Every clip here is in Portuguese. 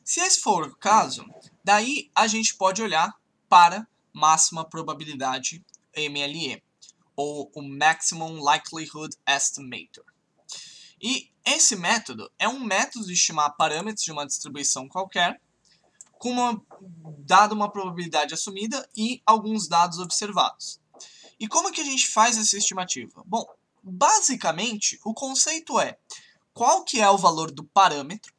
Se esse for o caso, daí a gente pode olhar para máxima probabilidade MLE, ou o Maximum Likelihood Estimator. E esse método é um método de estimar parâmetros de uma distribuição qualquer, com dada uma probabilidade assumida e alguns dados observados. E como que a gente faz essa estimativa? Bom, basicamente, o conceito é qual que é o valor do parâmetro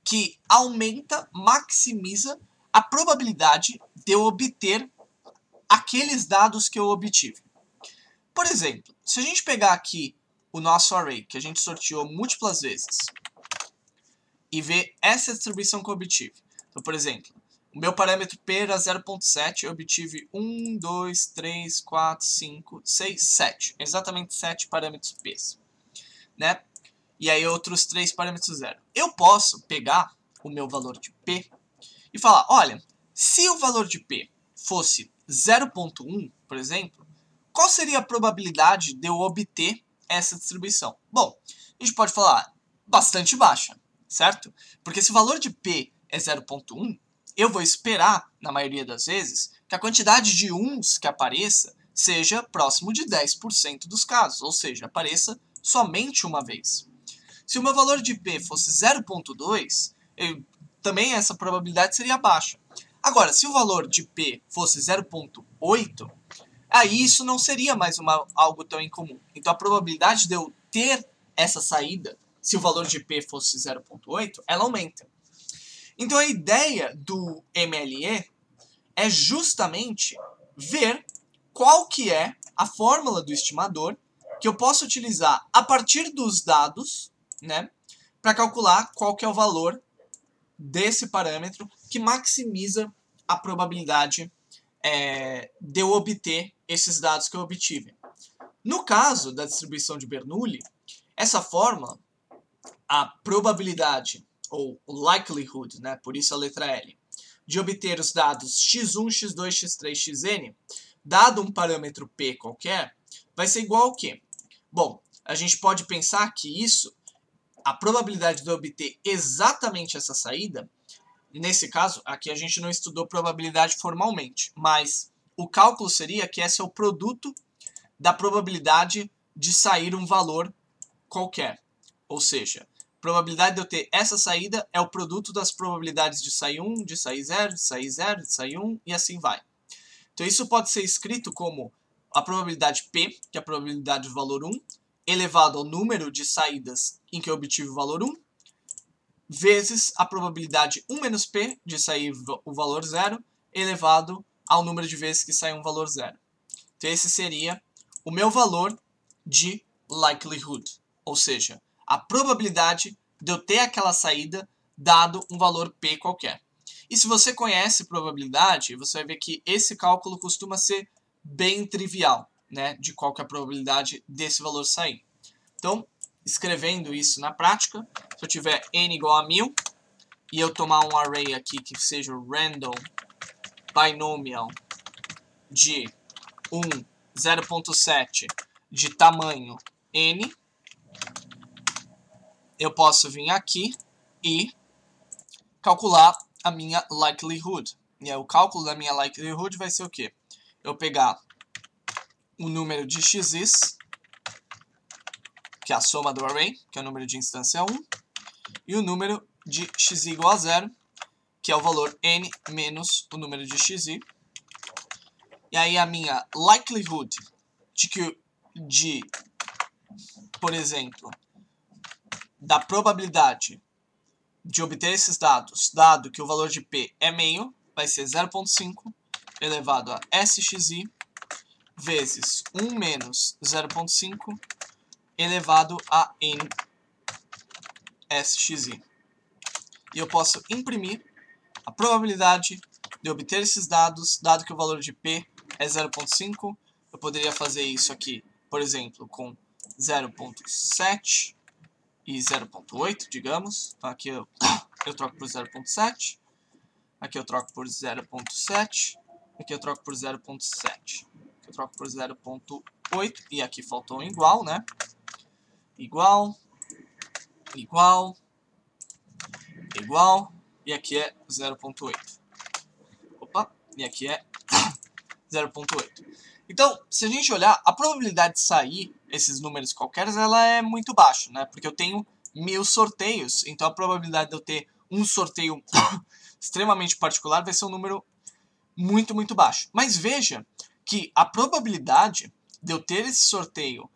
que aumenta, maximiza a probabilidade de eu obter aqueles dados que eu obtive. Por exemplo, se a gente pegar aqui o nosso array, que a gente sorteou múltiplas vezes, e ver essa distribuição que eu obtive. Então, por exemplo, o meu parâmetro P era 0.7, eu obtive 1, 2, 3, 4, 5, 6, 7. Exatamente 7 parâmetros P. Né? E aí outros 3 parâmetros 0. Eu posso pegar o meu valor de P e falar, olha, se o valor de P fosse 0.1, por exemplo, qual seria a probabilidade de eu obter essa distribuição? Bom, a gente pode falar bastante baixa, certo? Porque se o valor de P é 0.1, eu vou esperar, na maioria das vezes, que a quantidade de 1s que apareça seja próximo de 10% dos casos, ou seja, apareça somente uma vez. Se o meu valor de P fosse 0.2, também essa probabilidade seria baixa. Agora, se o valor de P fosse 0.8, aí isso não seria mais algo tão incomum. Então a probabilidade de eu ter essa saída, se o valor de P fosse 0.8, ela aumenta. Então a ideia do MLE é justamente ver qual que é a fórmula do estimador que eu posso utilizar a partir dos dados, né, para calcular qual que é o valor desse parâmetro que maximiza a probabilidade de eu obter esses dados que eu obtive. No caso da distribuição de Bernoulli, essa fórmula, a probabilidade, ou likelihood, né, por isso a letra L, de obter os dados x1, x2, x3, xn, dado um parâmetro P qualquer, vai ser igual ao quê? Bom, a gente pode pensar que isso, a probabilidade de obter exatamente essa saída, nesse caso, aqui a gente não estudou probabilidade formalmente, mas o cálculo seria que esse é o produto da probabilidade de sair um valor qualquer. Ou seja, a probabilidade de eu ter essa saída é o produto das probabilidades de sair 1, de sair 0, de sair 0, de sair 1 e assim vai. Então isso pode ser escrito como a probabilidade P, que é a probabilidade do valor 1, elevado ao número de saídas em que eu obtive o valor 1, vezes a probabilidade 1 menos P de sair o valor 0, elevado ao número de vezes que sai um valor 0. Então esse seria o meu valor de likelihood, ou seja, a probabilidade de eu ter aquela saída dado um valor P qualquer. E se você conhece probabilidade, você vai ver que esse cálculo costuma ser bem trivial, né, de qual que é a probabilidade desse valor sair. Então, escrevendo isso na prática, se eu tiver n igual a 1000 e eu tomar um array aqui que seja random binomial de 1, 0.7 de tamanho n, eu posso vir aqui e calcular a minha likelihood. E aí, o cálculo da minha likelihood vai ser o quê? Eu pegar o número de x's, que é a soma do array, que é o número de instância 1, e o número de x igual a 0, que é o valor n menos o número de xi. E aí a minha likelihood por exemplo, da probabilidade de obter esses dados, dado que o valor de P é meio, vai ser 0.5 elevado a sxi vezes 1 menos 0.5 elevado a n sxi. E eu posso imprimir a probabilidade de obter esses dados, dado que o valor de P é 0.5. Eu poderia fazer isso aqui, por exemplo, com 0.7 e 0.8, digamos. Então aqui eu troco por 0.7, aqui eu troco por 0.7, aqui eu troco por 0.7, aqui eu troco por 0.8, e aqui faltou um igual, né? Igual, igual, igual, e aqui é 0.8. Opa, e aqui é 0.8. Então, se a gente olhar, a probabilidade de sair esses números qualquer, ela é muito baixa, né? Porque eu tenho 1000 sorteios, então a probabilidade de eu ter um sorteio extremamente particular vai ser um número muito, muito baixo. Mas veja que a probabilidade de eu ter esse sorteio,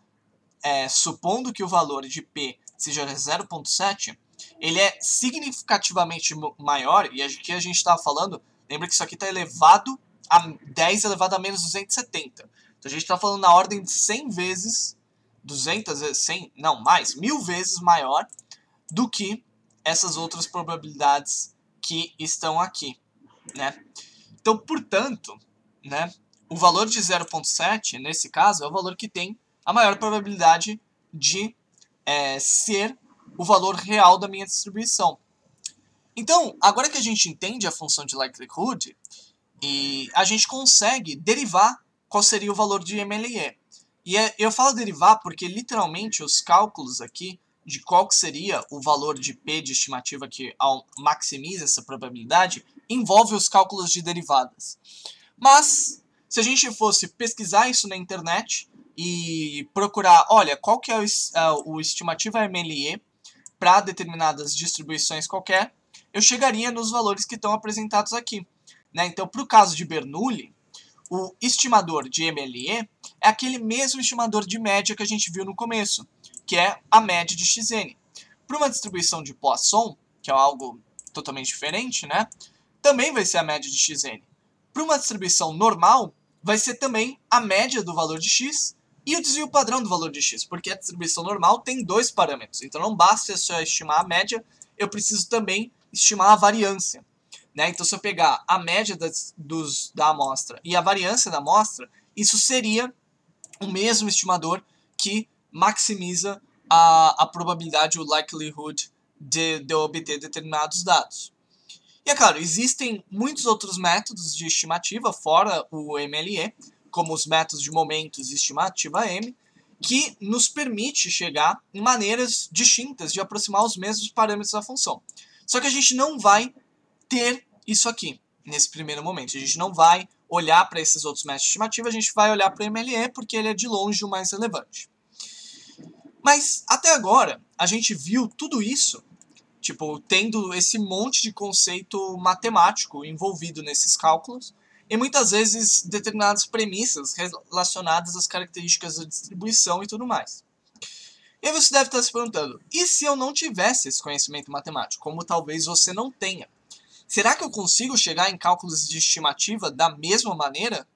supondo que o valor de P seja 0.7, ele é significativamente maior, e aqui a gente estava falando, lembra que isso aqui está elevado a 10 elevado a menos 270. Então a gente está falando na ordem de 100 vezes, 200 vezes, 100, não, mais, 1000 vezes maior do que essas outras probabilidades que estão aqui, né? Então, portanto, né, o valor de 0.7, nesse caso, é o valor que tem a maior probabilidade de ser o valor real da minha distribuição. Então, agora que a gente entende a função de likelihood, e a gente consegue derivar qual seria o valor de MLE. E eu falo derivar porque, literalmente, os cálculos aqui de qual que seria o valor de P de estimativa que maximiza essa probabilidade, envolve os cálculos de derivadas. Mas, se a gente fosse pesquisar isso na internet e procurar, olha, qual que é o estimativa MLE para determinadas distribuições qualquer, eu chegaria nos valores que estão apresentados aqui. Né? Então, para o caso de Bernoulli, o estimador de MLE é aquele mesmo estimador de média que a gente viu no começo, que é a média de Xn. Para uma distribuição de Poisson, que é algo totalmente diferente, né? Também vai ser a média de Xn. Para uma distribuição normal, vai ser também a média do valor de x e o desvio padrão do valor de x, porque a distribuição normal tem dois parâmetros. Então não basta só estimar a média, eu preciso também estimar a variância. Né? Então, se eu pegar a média da amostra e a variância da amostra, isso seria o mesmo estimador que maximiza a probabilidade, o likelihood de eu obter determinados dados. E é claro, existem muitos outros métodos de estimativa, fora o MLE, como os métodos de momentos e estimativa M, que nos permite chegar em maneiras distintas de aproximar os mesmos parâmetros da função. Só que a gente não vai ter isso aqui, nesse primeiro momento. A gente não vai olhar para esses outros métodos de estimativa, a gente vai olhar para o MLE porque ele é de longe o mais relevante. Mas, até agora, a gente viu tudo isso, tipo, tendo esse monte de conceito matemático envolvido nesses cálculos, e muitas vezes determinadas premissas relacionadas às características da distribuição e tudo mais. E aí você deve estar se perguntando, e se eu não tivesse esse conhecimento matemático, como talvez você não tenha? Será que eu consigo chegar em cálculos de estimativa da mesma maneira